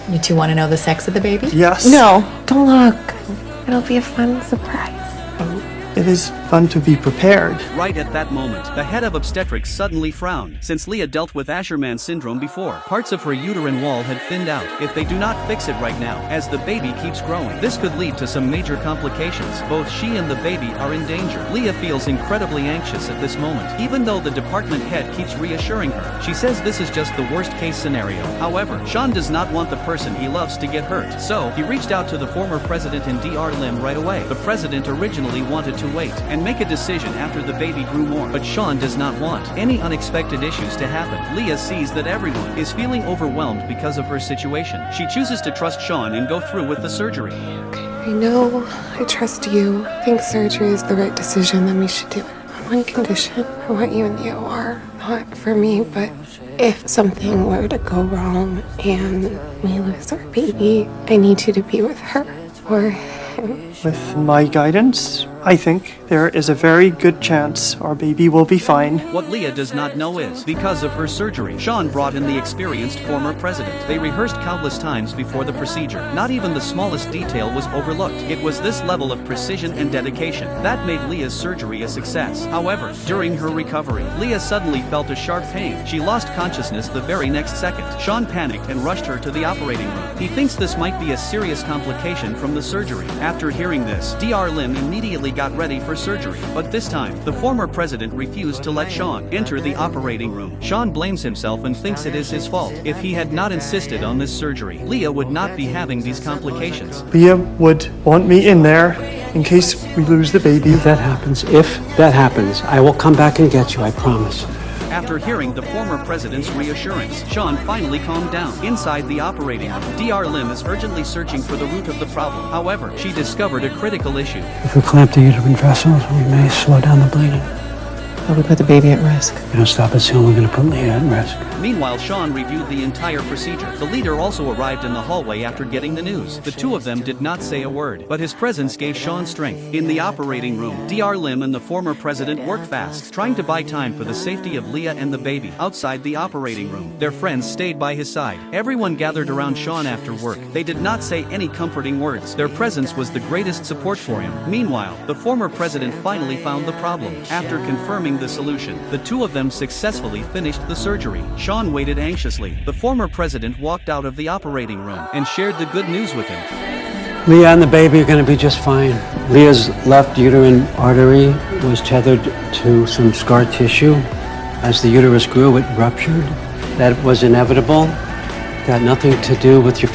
You two want to know the sex of the baby? Yes. No, don't look. It'll be a fun surprise. It is fun to be prepared. Right at that moment, the head of obstetrics suddenly frowned. Since Leah dealt with Asherman syndrome before, parts of her uterine wall had thinned out. If they do not fix it right now, as the baby keeps growing, this could lead to some major complications. Both she and the baby are in danger. Leah feels incredibly anxious at this moment. Even though the department head keeps reassuring her, she says this is just the worst case scenario. However, Sean does not want the person he loves to get hurt, so he reached out to the former president and Dr. Lim right away. The president originally wanted to wait and make a decision after the baby grew more, but Sean does not want any unexpected issues to happen. Leah sees that everyone is feeling overwhelmed because of her situation. She chooses to trust Sean and go through with the surgery. I know. I trust you. I think surgery is the right decision, then we should do it. On one condition. I want you in the OR. Not for me, but if something were to go wrong and we lose our baby, I need you to be with her or him. With my guidance, I think there is a very good chance our baby will be fine. What Leah does not know is, because of her surgery, Sean brought in the experienced former president. They rehearsed countless times before the procedure. Not even the smallest detail was overlooked. It was this level of precision and dedication that made Leah's surgery a success. However, during her recovery, Leah suddenly felt a sharp pain. She lost consciousness the very next second. Sean panicked and rushed her to the operating room. He thinks this might be a serious complication from the surgery. After hearing this, Dr. Lim immediately got ready for surgery, but this time, the former president refused to let Sean enter the operating room. Sean blames himself and thinks it is his fault. If he had not insisted on this surgery, Leah would not be having these complications. Leah would want me in there in case we lose the baby. If that happens, I will come back and get you, I promise. After hearing the former president's reassurance, Sean finally calmed down. Inside the operating room, Dr. Lim is urgently searching for the root of the problem. However, she discovered a critical issue. If we clamp the uterine vessels, we may slow down the bleeding. But we put the baby at risk. If we don't stop it soon, we're going to put Leah at risk. Meanwhile, Sean reviewed the entire procedure. The leader also arrived in the hallway after getting the news. The two of them did not say a word, but his presence gave Sean strength. In the operating room, Dr. Lim and the former president worked fast, trying to buy time for the safety of Leah and the baby. Outside the operating room, their friends stayed by his side. Everyone gathered around Sean after work. They did not say any comforting words. Their presence was the greatest support for him. Meanwhile, the former president finally found the problem. After confirming the solution, the two of them successfully finished the surgery. Sean waited anxiously. The former president walked out of the operating room and shared the good news with him. Leah and the baby are going to be just fine. Leah's left uterine artery was tethered to some scar tissue. As the uterus grew, it ruptured. That was inevitable. It had nothing to do with your